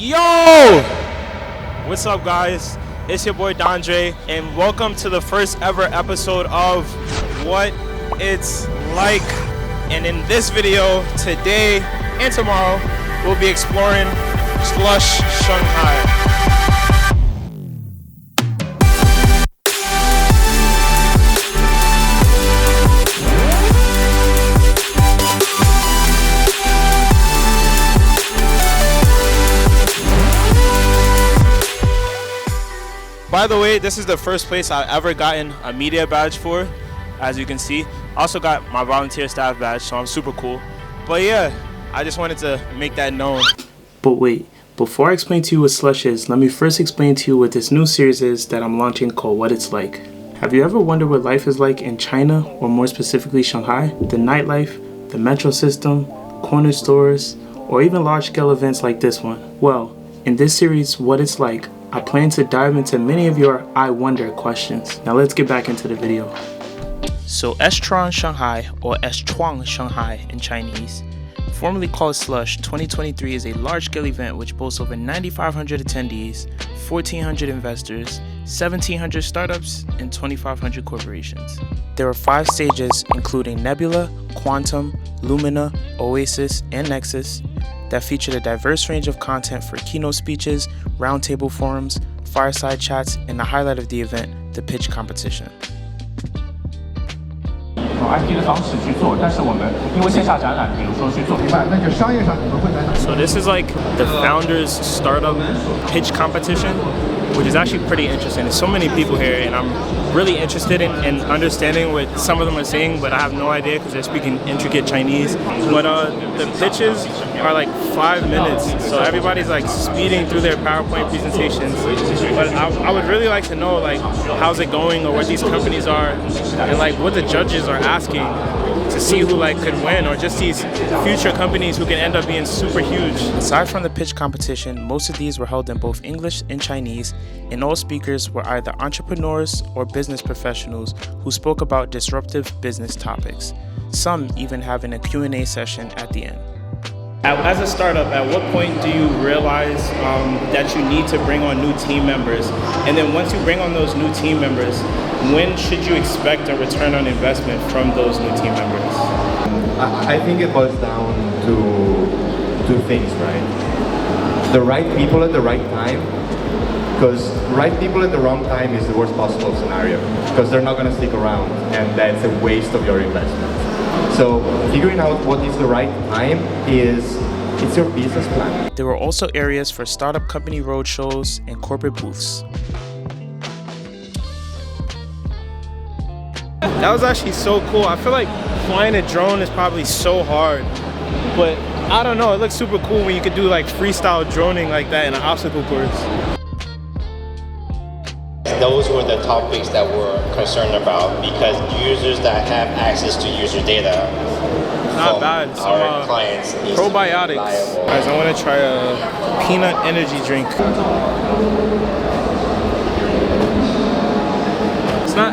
Yo! What's up, guys? It's your boy Dondre, and welcome to the first ever episode of What It's Like. And in this video, today and tomorrow, we'll be exploring Slush, Shanghai. By the way, this is the first place I've ever gotten a media badge for, as you can see. Also got my volunteer staff badge, so I'm super cool. But yeah, I just wanted to make that known. But wait, before I explain to you what Slush is, let me first explain to you what this new series is that I'm launching called What It's Like. Have you ever wondered what life is like in China, or more specifically Shanghai? The nightlife, the metro system, corner stores, or even large-scale events like this one? Well, in this series, What It's Like, I plan to dive into many of your I wonder questions. Now let's get back into the video. So S-Tron Shanghai, or S-Tron Shanghai in Chinese, formerly called Slush 2023, is a large-scale event which boasts over 9,500 attendees, 1,400 investors, 1,700 startups, and 2,500 corporations. There are 5 stages, including Nebula, Quantum, Lumina, Oasis, and Nexus, that featured a diverse range of content for keynote speeches, roundtable forums, fireside chats, and the highlight of the event, the pitch competition. So this is like the founders startup pitch competition, which is actually pretty interesting. There's so many people here, and I'm really interested in understanding what some of them are saying, but I have no idea because they're speaking intricate Chinese. But the pitches are like 5 minutes, so everybody's like speeding through their PowerPoint presentations. But I would really like to know like how's it going, or what these companies are, and like what the judges are asking to see who like could win, or just these future companies who can end up being super huge. Aside from the pitch competition, most of these were held in both English and Chinese, and all speakers were either entrepreneurs or business professionals who spoke about disruptive business topics, some even having a Q&A session at the end. As a startup, at what point do you realize that you need to bring on new team members? And then once you bring on those new team members, when should you expect a return on investment from those new team members? I think it boils down to 2 things, right? The right people at the right time, because right people at the wrong time is the worst possible scenario, because they're not going to stick around, and that's a waste of your investment. So figuring out what is the right time it's your business plan. There were also areas for startup company roadshows and corporate booths. That was actually so cool. I feel like flying a drone is probably so hard, but I don't know, it looks super cool when you could do like freestyle droning like that in an obstacle course. Those were the topics that we're concerned about, because users that have access to user data not bad. So, our clients need probiotics. Guys, I want to try a peanut energy drink.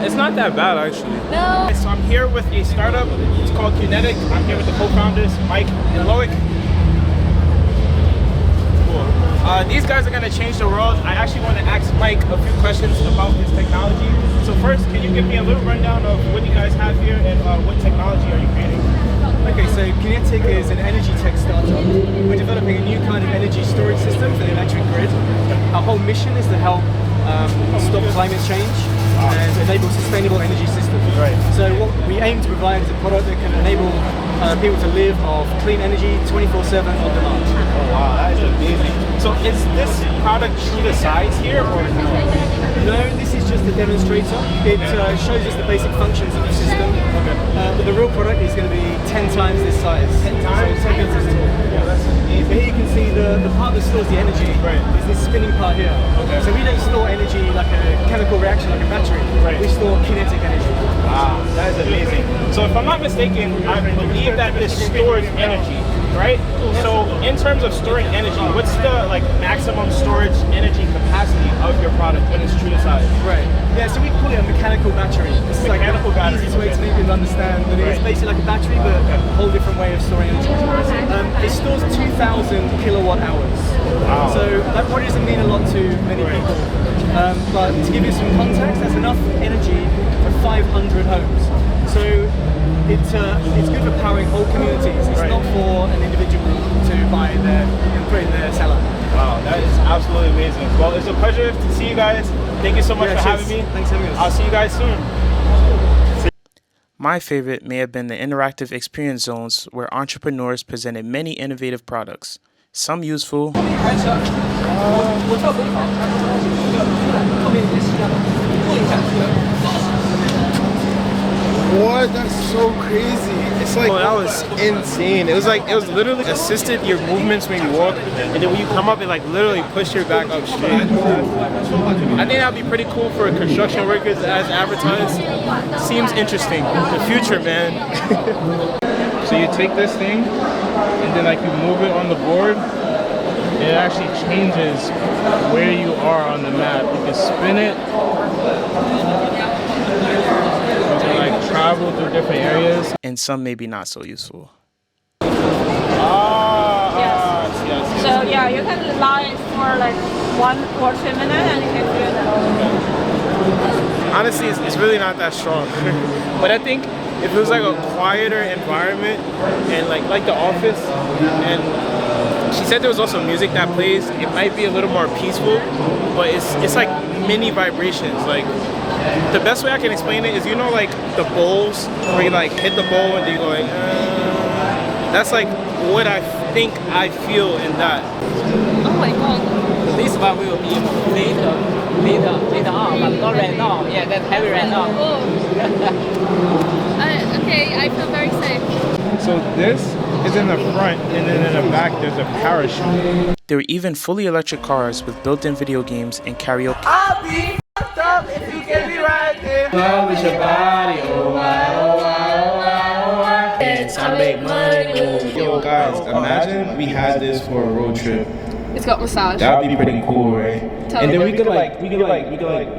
It's not that bad actually. No. So I'm here with a startup. It's called Kinetic. I'm here with the co-founders, Mike and Loic. These guys are going to change the world. I actually want to ask Mike a few questions about his technology. So first, can you give me a little rundown of what you guys have here, and what technology are you creating? Okay, so Kinetic is an energy tech startup. We're developing a new kind of energy storage system for the electric grid. Our whole mission is to help stop climate change and enable sustainable energy systems. Right. So what we aim to provide is a product that can enable people to live off clean energy 24/7 on demand. Oh wow, that is amazing. So is this product true to size here, or no? No, this is just a demonstrator. It shows us the basic functions of the system. Okay. But the real product is going to be 10 times this size. 10 times? So 10 meters tall. Yeah, that's amazing. But here you can see the part that stores the energy is this spinning part here. Okay. So we don't store energy like a chemical reaction, like a battery. Right. We store kinetic energy. Wow, that is amazing. So if I'm not mistaken, I believe that this stores energy. right? So in terms of storing energy, what's the like maximum storage energy capacity of your product when it's true to size? Right. Yeah, so we call it a mechanical battery. This is like the easiest way to make people understand that it's basically like a battery, but a whole different way of storing energy. It stores 2,000 kilowatt hours. Wow. So that probably doesn't mean a lot to many people. But to give you some context, that's enough energy for 500 homes. So it's good for powering whole communities. It's not for an individual to buy and put in their cellar. Wow, that is absolutely amazing. Well, it's a pleasure to see you guys. Thank you so much for having me. Thanks for having us. I'll see you guys soon. My favorite may have been the interactive experience zones where entrepreneurs presented many innovative products, some useful, What? That's so crazy. It's like, that was insane. It was literally assisted your movements when you walk, and then when you come up, it like literally pushed your back up straight. I think that'd be pretty cool for construction workers as advertised. Seems interesting. The future, man. So you take this thing, and then like you move it on the board, it actually changes where you are on the map. You can spin it. You can like travel through different areas. and some maybe not so useful. Yes. So yeah, you can lie for like 1 or 2 minutes and you can do that. Honestly, it's really not that strong. But I think if it was like a quieter environment and like the office, and she said there was also music that plays, it might be a little more peaceful, but it's like mini vibrations. Like the best way I can explain it is, you know, like the bowls where you like hit the bowl and you go like, that's like what I think I feel in that. Oh my god. This one will be later on, but not right now. Yeah, that's heavy right now. Oh. Okay, I feel very safe. So this is in the front, and then in the back there's a parachute. There were even fully electric cars with built-in video games and karaoke. I'll be fucked up if you get me right there. Love is your body, oh I make money. Yo guys, imagine we had this for a road trip. It's got massage. That would be pretty cool, right? Totally. And then we could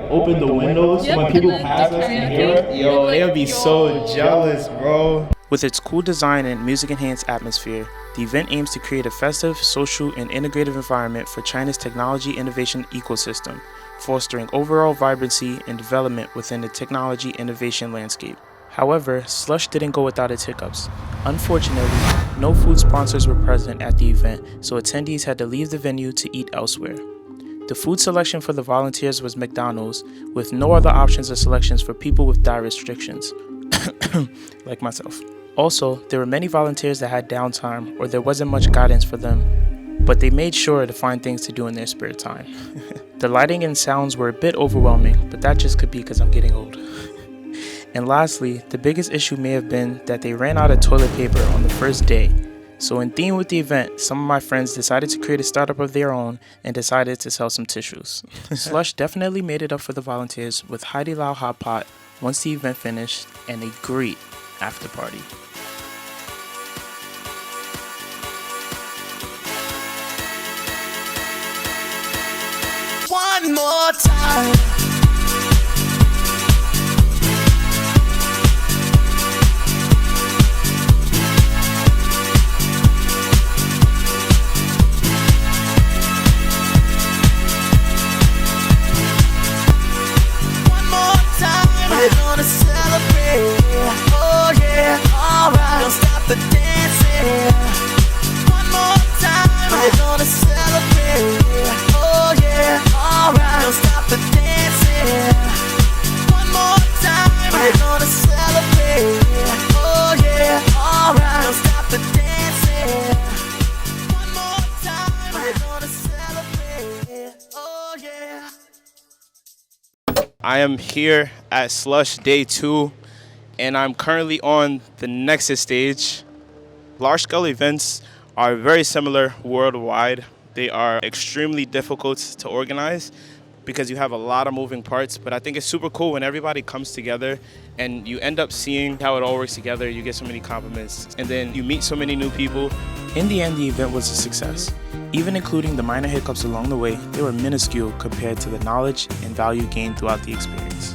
open the windows Yep, when and people then pass us and hear it. Yo, they'll be so jealous, bro. With its cool design and music-enhanced atmosphere, the event aims to create a festive, social, and integrative environment for China's technology innovation ecosystem, fostering overall vibrancy and development within the technology innovation landscape. However, Slush didn't go without its hiccups. Unfortunately, no food sponsors were present at the event, so attendees had to leave the venue to eat elsewhere. The food selection for the volunteers was McDonald's, with no other options or selections for people with diet restrictions, like myself. Also, there were many volunteers that had downtime or there wasn't much guidance for them, but they made sure to find things to do in their spare time. The lighting and sounds were a bit overwhelming, but that just could be because I'm getting old. And lastly, the biggest issue may have been that they ran out of toilet paper on the first day. So in theme with the event, some of my friends decided to create a startup of their own and decided to sell some tissues. Slush definitely made it up for the volunteers with Heidi Lao Hot Pot once the event finished and a great after party. One more time. We're gonna celebrate, oh yeah, alright, don't stop the dancing. One more time, we're gonna celebrate, oh yeah, alright, don't stop the dancing. One more time, we're gonna celebrate, oh yeah, alright, don't stop the dancing. One more time, we're gonna celebrate, oh yeah. I am here at Slush Day 2, and I'm currently on the Nexus stage. Large-scale events are very similar worldwide. They are extremely difficult to organize, because you have a lot of moving parts, but I think it's super cool when everybody comes together and you end up seeing how it all works together. You get so many compliments and then you meet so many new people. In the end, the event was a success. Even including the minor hiccups along the way, they were minuscule compared to the knowledge and value gained throughout the experience.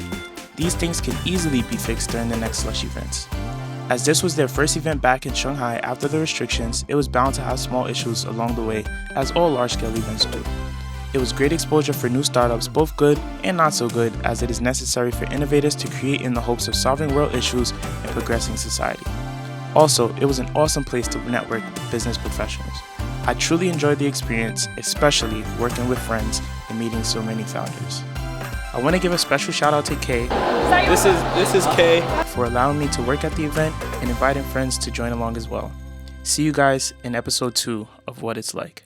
These things can easily be fixed during the next Slush events. As this was their first event back in Shanghai after the restrictions, it was bound to have small issues along the way, as all large-scale events do. It was great exposure for new startups, both good and not so good, as it is necessary for innovators to create in the hopes of solving world issues and progressing society. Also, it was an awesome place to network with business professionals. I truly enjoyed the experience, especially working with friends and meeting so many founders. I want to give a special shout out to Kay. This is Kay. For allowing me to work at the event and inviting friends to join along as well. See you guys in episode 2 of What It's Like.